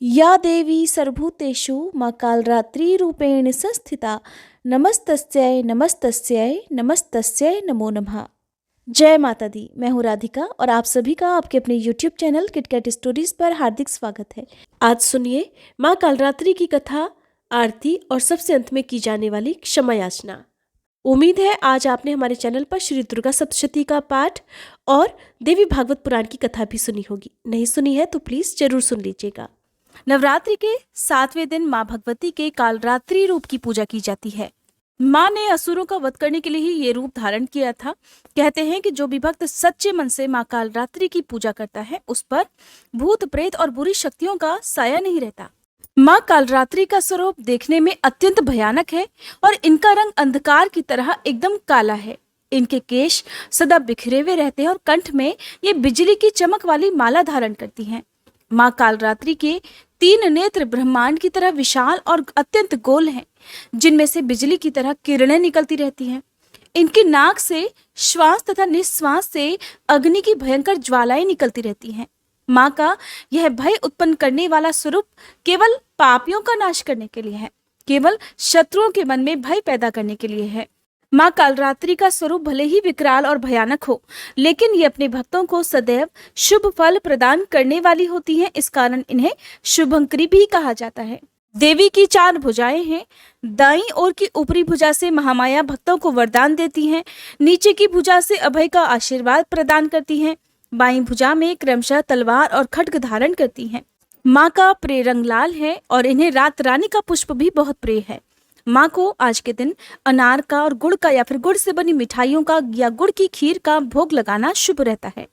या देवी सर्वभूतेषु माँ कालरात्रि रूपेण संस्थिता नमस्तस्यै नमस्तस्यै नमस्तस्यै नमो नमः। जय माता दी। मैं हूँ राधिका और आप सभी का आपके अपने YouTube चैनल किटकैट स्टोरीज पर हार्दिक स्वागत है। आज सुनिए माँ कालरात्रि की कथा, आरती और सबसे अंत में की जाने वाली क्षमा याचना। उम्मीद है आज आपने हमारे चैनल पर श्री दुर्गा सप्तशती का पाठ और देवी भागवत पुराण की कथा भी सुनी होगी। नहीं सुनी है तो प्लीज जरूर सुन लीजिएगा। नवरात्रि के 7वें दिन माँ भगवती के कालरात्रि रूप की पूजा की जाती है। माँ ने असुरों का वध करने के लिए ही ये रूप धारण किया था। कहते हैं कि जो भी भक्त सच्चे मन से माँ कालरात्रि की पूजा करता है उस पर भूत प्रेत और बुरी शक्तियों का साया नहीं रहता। माँ कालरात्रि का स्वरूप देखने में अत्यंत भयानक है और इनका रंग अंधकार की तरह एकदम काला है। इनके केश सदा बिखरे हुए रहते हैं और कंठ में ये बिजली की चमक वाली माला धारण करती हैं। माँ कालरात्रि के 3 नेत्र ब्रह्मांड की तरह विशाल और अत्यंत गोल हैं, जिनमें से बिजली की तरह किरणें निकलती रहती हैं। इनकी नाक से श्वास तथा निश्वास से अग्नि की भयंकर ज्वालाएं निकलती रहती हैं। माँ का यह भय उत्पन्न करने वाला स्वरूप केवल पापियों का नाश करने के लिए है, केवल शत्रुओं के मन में भय पैदा करने के लिए है। माँ कालरात्रि का स्वरूप भले ही विकराल और भयानक हो, लेकिन ये अपने भक्तों को सदैव शुभ फल प्रदान करने वाली होती हैं। इस कारण इन्हें शुभंकरी भी कहा जाता है। देवी की 4 भुजाएं हैं। दाईं ओर की ऊपरी भुजा से महामाया भक्तों को वरदान देती हैं। नीचे की भुजा से अभय का आशीर्वाद प्रदान करती हैं। बाईं भुजा में क्रमशः तलवार और खड्ग धारण करती हैं। माँ का प्रिय रंग लाल है और इन्हें रात रानी का पुष्प भी बहुत प्रिय है। माँ को आज के दिन अनार का और गुड़ का या फिर गुड़ से बनी मिठाइयों का या गुड़ की खीर का भोग लगाना शुभ रहता है।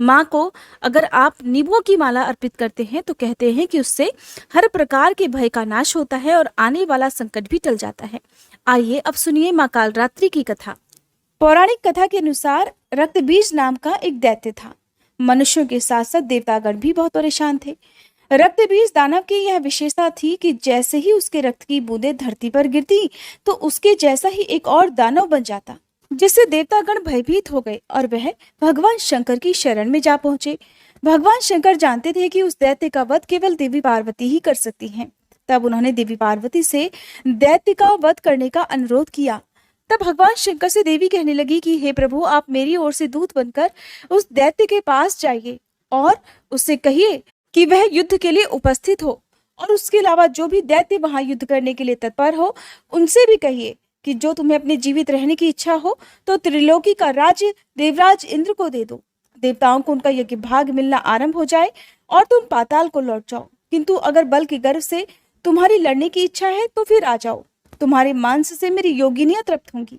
माँ को अगर आप नींबुओं की माला अर्पित करते हैं तो कहते हैं कि उससे हर प्रकार के भय का नाश होता है और आने वाला संकट भी टल जाता है। आइए अब सुनिए माँ कालरात्रि की कथा। पौराणिक कथा के अनुसार रक्तबीज नाम का एक दैत्य था। मनुष्यों के साथ साथ देवतागण भी बहुत परेशान थे। रक्तबीज दानव की यह विशेषता थी कि जैसे ही उसके रक्त की बूंदें धरती पर गिरती तो उसके जैसा ही एक और दानव बन जाता, जिससे देवतागण भयभीत हो गए और वह भगवान शंकर की शरण में जा पहुंचे। भगवान शंकर जानते थे कि उस दैत्य का वध केवल देवी पार्वती ही कर सकती हैं। तब उन्होंने देवी पार्वती से दैत्य का वध करने का अनुरोध किया। तब भगवान शंकर से देवी कहने लगी कि हे प्रभु, आप मेरी ओर से दूत बनकर उस दैत्य के पास जाइए और उससे कहिए कि वह युद्ध के लिए उपस्थित हो, और उसके अलावा जो भी दैत्य वहां युद्ध करने के लिए तत्पर हो उनसे भी कहिए कि जो तुम्हें अपने जीवित रहने की इच्छा हो तो त्रिलोकी का राज्य देवराज इंद्र को दे दो। देवताओं को उनका यज्ञ भाग मिलना आरंभ हो जाए और तुम पाताल को लौट जाओ। किंतु अगर बल के गर्व से तुम्हारी लड़ने की इच्छा है तो फिर आ जाओ, तुम्हारे मांस से मेरी योगिनियां तृप्त होंगी।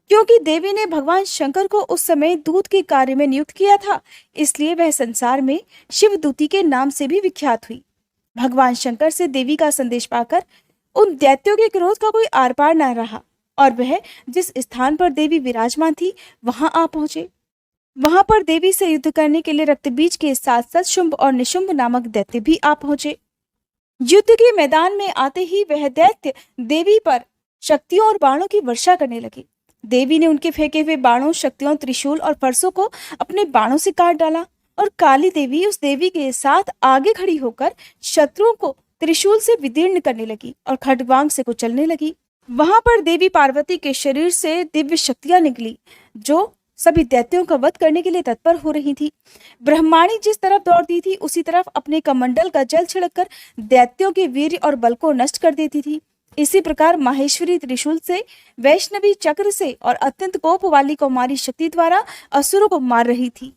क्योंकि देवी ने भगवान शंकर को उस समय दूत के कार्य में नियुक्त किया था, इसलिए वह संसार में शिवदूती के नाम से भी विख्यात हुई। भगवान शंकर से देवी का संदेश पाकर उन दैत्यों के क्रोध का कोई आर पार न रहा और वह जिस स्थान पर देवी विराजमान थी वहां आ पहुंचे। वहां पर देवी से युद्ध करने के लिए रक्तबीज के साथ साथ शुंभ और निशुंभ नामक दैत्य भी आ पहुंचे। युद्ध के मैदान में आते ही वह दैत्य देवी पर शक्तियों और बाणों की वर्षा करने लगे। देवी ने उनके फेंके हुए बाणों, शक्तियों, त्रिशूल और फरसों को अपने बाणों से काट डाला और काली देवी उस देवी के साथ आगे खड़ी होकर शत्रुओं को त्रिशूल से विदीर्ण करने लगी और खड्गवांग से कुचलने लगी। वहां पर देवी पार्वती के शरीर से दिव्य शक्तियां निकली जो सभी दैत्यों का वध करने के लिए तत्पर हो रही थी। ब्रह्माणी जिस तरफ दौड़ती थी उसी तरफ अपने कमंडल का जल छिड़ककर दैत्यों के वीर्य और बल को नष्ट कर देती थी। इसी प्रकार माहेश्वरी त्रिशूल से, वैष्णवी चक्र से और अत्यंत कोप वाली कौमारी शक्ति द्वारा असुरों को मार रही थी।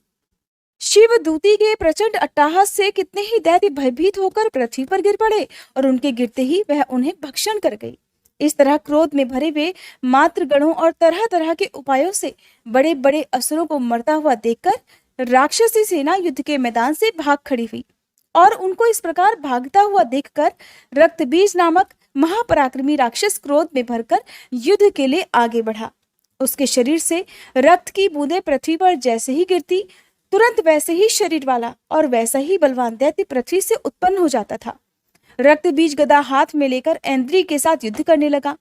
शिव दूती के प्रचंड अट्टहास से कितने ही दैत्य भयभीत होकर पृथ्वी पर गिर पड़े और उनके गिरते ही वह उन्हें भक्षण कर गई। इस तरह क्रोध में भरे हुए मात्र गणों और तरह तरह के उपायों से बड़े बड़े असुरों को मरता हुआ देखकर राक्षसी सेना युद्ध के मैदान से भाग खड़ी हुई और उनको इस प्रकार भागता हुआ देखकर रक्तबीज नामक महापराक्रमी राक्षस क्रोध में भरकर युद्ध के लिए आगे बढ़ा। उसके शरीर से रक्त की बूंदें पृथ्वी पर जैसे ही गिरती, तुरंत वैसे ही शरीर वाला और वैसा ही बलवान दैत्य पृथ्वी से उत्पन्न हो जाता था। रक्तबीज गदा हाथ में लेकर ऐन्द्री के साथ युद्ध करने लगा।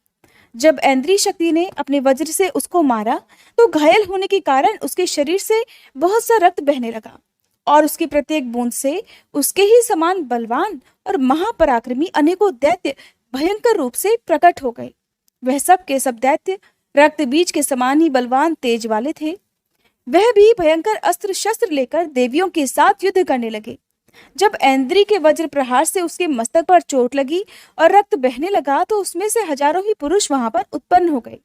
जब ऐन्द्री शक्ति ने अपने वज्र से उसको मारा तो घायल होने के कारण उसके शरीर से बहुत सा रक्त बहने लगा और उसकी प्रत्येक बूंद से उसके ही समान बलवान और महापराक्रमी अनेकों दैत्य भयंकर रूप से प्रकट हो गए। वह सब के सब दैत्य रक्त बीज के समान ही बलवान तेज वाले थे। वह भी भयंकर अस्त्र शस्त्र लेकर देवियों के साथ युद्ध करने लगे। जब ऐन्द्री के वज्र प्रहार से उसके मस्तक पर चोट लगी और रक्त बहने लगा तो उसमें से हजारों ही पुरुष वहां पर उत्पन्न हो गए।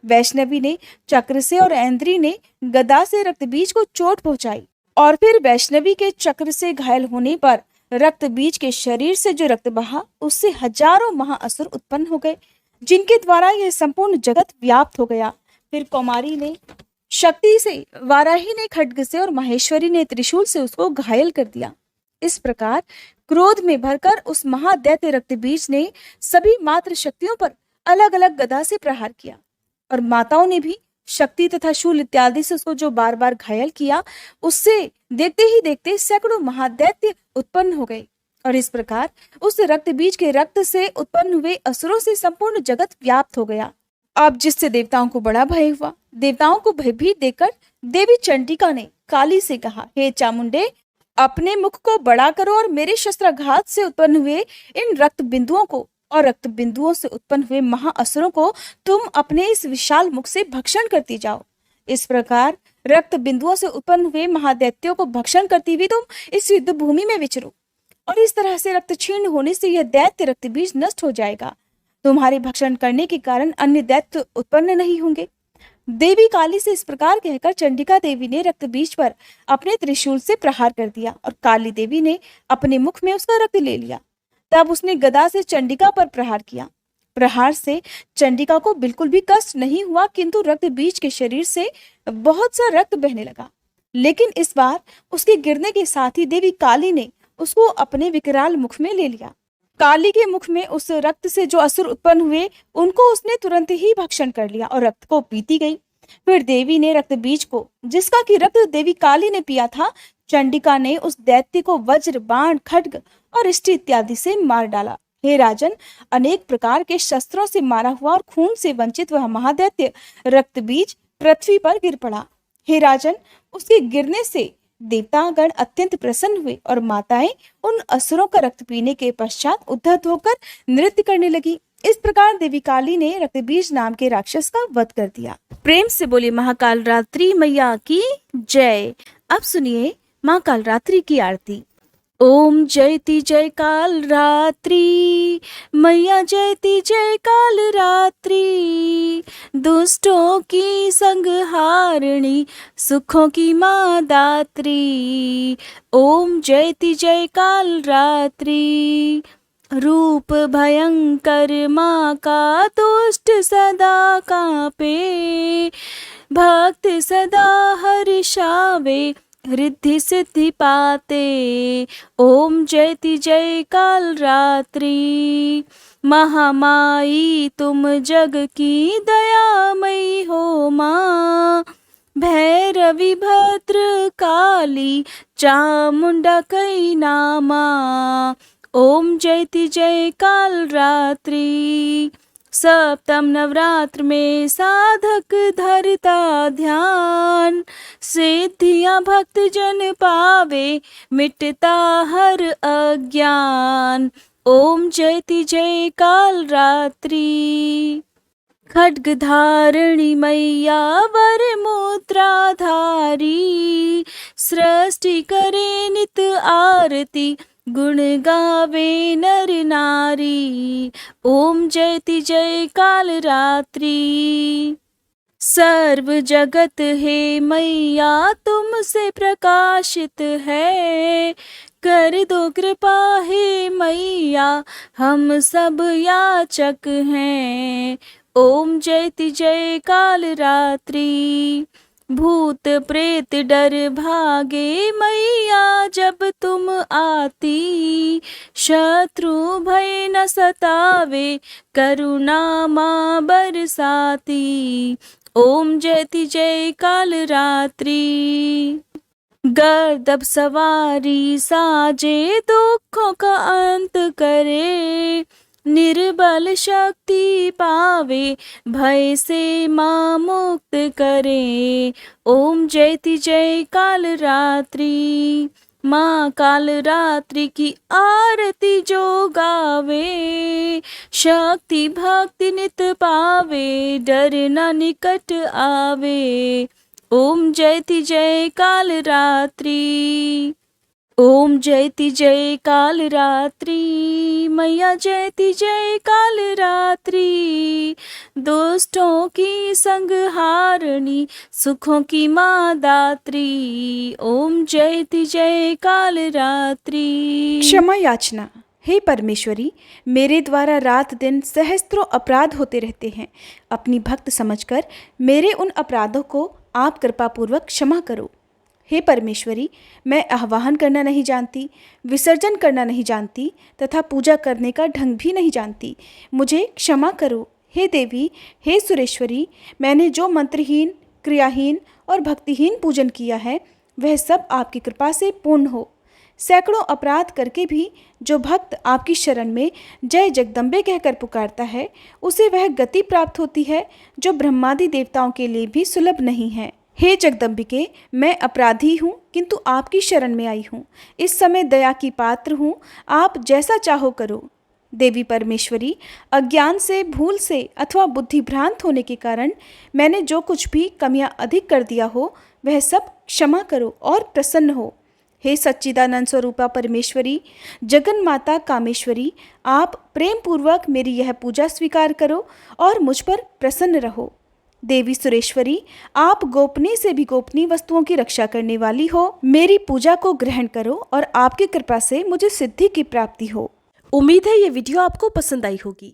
वैष्णवी ने चक्र से और ऐन्द्री ने गदा से रक्त बीज को चोट पहुंचाई और फिर वैष्णवी के चक्र से घायल होने पर रक्त बीज के शरीर से जो रक्त बहा उससे हजारों महाअसुर उत्पन्न हो गए, जिनके द्वारा यह संपूर्ण जगत व्याप्त हो गया। फिर कौमारी ने शक्ति से, वाराही ने खड्ग से और माहेश्वरी ने त्रिशूल से उसको घायल कर दिया। इस प्रकार क्रोध में भरकर उस महादैत्य रक्तबीज ने सभी मात्र शक्तियों पर अलग अलग गदा से प्रहार किया और माताओं ने भी शक्ति तथा शूल इत्यादि से उसको जो बार बार घायल किया, उससे देखते ही देखते सैकड़ों महादैत्य उत्पन्न हो गए। और इस प्रकार उस रक्त बीज के रक्त से उत्पन्न हुए असुरों से संपूर्ण जगत व्याप्त हो गया। अब जिससे देवताओं को बड़ा भय हुआ, देवताओं को भयभीत देखकर देवी चंडिका ने काली से कहा, हे चामुंडे, अपने मुख को बड़ा करो और मेरे शस्त्राघात से उत्पन्न हुए इन रक्त बिंदुओं को और रक्त बिंदुओं से उत्पन्न हुए महाअसुरों को तुम अपने इस विशाल मुख से भक्षण करती जाओ। इस प्रकार रक्त बिंदुओं से उत्पन्न हुए महादैत्यों को भक्षण करती हुई तुम इस युद्ध भूमि में विचरो और इस तरह से रक्त क्षीण होने से यह दैत्य रक्त बीज नष्ट हो जाएगा। तुम्हारे भक्षण करने के कारण अन्य दैत्य उत्पन्न नहीं होंगे। देवी काली से इस प्रकार कहकर चंडिका देवी ने रक्त बीज पर अपने त्रिशूल से प्रहार कर दिया और काली देवी ने अपने मुख में उसका रक्त ले लिया। तब उसने गदा से चंडिका पर प्रहार किया। प्रहार से चंडिका को बिल्कुल भी कष्ट नहीं हुआ, किंतु रक्त बीज के शरीर से बहुत सा रक्त बहने लगा। लेकिन इस बार उसके गिरने के साथ ही देवी काली ने उसको अपने विकराल मुख में ले लिया। काली के मुख में उस रक्त से जो असुर उत्पन्न हुए उनको उसने तुरंत ही भक्षण कर लिया और रक्त को पीती गई। फिर देवी ने रक्त बीज को, जिसका कि रक्त देवी काली ने पिया था, चंडिका ने उस दैत्य को वज्र, बाण, खड्ग और इष्टि इत्यादि से मार डाला। हे राजन, अनेक प्रकार के शस्त्रों से मारा हुआ और खून से वंचित वह महादैत्य रक्त बीज पृथ्वी पर गिर पड़ा। हे राजन, उसके गिरने से देवतागण अत्यंत प्रसन्न हुए और माताएं उन असुरों का रक्त पीने के पश्चात उद्धत होकर नृत्य करने लगी। इस प्रकार देवी काली ने रक्तबीज नाम के राक्षस का वध कर दिया। प्रेम से बोली महाकाल रात्रि मैया की जय। अब सुनिए माँ काल रात्रि की आरती। ओम जयति जय काल रात्रि मैया, जयति जय काल रात्रि, दुष्टों की संहारिणी, सुखों की माँ दात्री। ओम जयति जय काल रात्रि, रूप भयंकर माँ का दुष्ट सदा कांपे, भक्त सदा हर्षावे, रिद्धि सिद्धि पाते। ओम जयति जय काल रात्रि, महामाई तुम जग की दयामयी हो माँ, भैरवी भद्र काली चामुंडा कई नामा। ओम जयति जय काल रात्रि, सप्तम नवरात्र में साधक धरता ध्यान, सिद्धियां भक्त जन पावे, मिटता हर अज्ञान। ओम जयति जय काल रात्रि, खड्ग धारिणी मैया वर मुद्रा धारी, सृष्टि करे नित आरती, गुण गावे नर नारी। ओम जयति जय काल रात्रि, सर्व जगत है मैया तुमसे प्रकाशित है, कर दो कृपा हे मैया हम सब याचक हैं। ओम जयति जय काल रात्रि, भूत प्रेत डर भागे मैया जब तुम आती, शत्रु भय न सतावे, करुणा माँ बरसाती। ओम जयति जय काल रात्रि, गर्दभ सवारी साजे दुखों का अंत करे, निर्बल शक्ति पावे, भय से माँ मुक्त करे। ओम जयति जय काल रात्रि, माँ काल रात्रि की आरती जो गावे, शक्ति भक्ति नित पावे, डर न निकट आवे। ओम जयति जय काल रात्रि, ओम जयति जय काल रात्रि, मैया जयति जय काल रात्रि। दुष्टों की संहारिणी, सुखों की माँ दात्री। ओम जयति जय काल रात्रि। क्षमा याचना। हे परमेश्वरी, मेरे द्वारा रात दिन सहस्त्रों अपराध होते रहते हैं। अपनी भक्त समझकर मेरे उन अपराधों को आप कृपापूर्वक क्षमा करो। हे परमेश्वरी, मैं आह्वान करना नहीं जानती, विसर्जन करना नहीं जानती तथा पूजा करने का ढंग भी नहीं जानती। मुझे क्षमा करो। हे देवी, हे सुरेश्वरी, मैंने जो मंत्रहीन, क्रियाहीन और भक्तिहीन पूजन किया है वह सब आपकी कृपा से पूर्ण हो। सैकड़ों अपराध करके भी जो भक्त आपकी शरण में जय जगदम्बे कहकर पुकारता है, उसे वह गति प्राप्त होती है जो ब्रह्मादि देवताओं के लिए भी सुलभ नहीं है। हे जगदम्बिके, मैं अपराधी हूँ किंतु आपकी शरण में आई हूँ। इस समय दया की पात्र हूँ, आप जैसा चाहो करो। देवी परमेश्वरी, अज्ञान से, भूल से अथवा बुद्धि भ्रांत होने के कारण मैंने जो कुछ भी कमियां अधिक कर दिया हो वह सब क्षमा करो और प्रसन्न हो। हे सच्चिदानंद स्वरूपा परमेश्वरी, जगन माता कामेश्वरी, आप प्रेम पूर्वक मेरी यह पूजा स्वीकार करो और मुझ पर प्रसन्न रहो। देवी सुरेश्वरी, आप गोपनीय से भी गोपनीय वस्तुओं की रक्षा करने वाली हो। मेरी पूजा को ग्रहण करो और आपकी कृपा से मुझे सिद्धि की प्राप्ति हो। उम्मीद है ये वीडियो आपको पसंद आई होगी।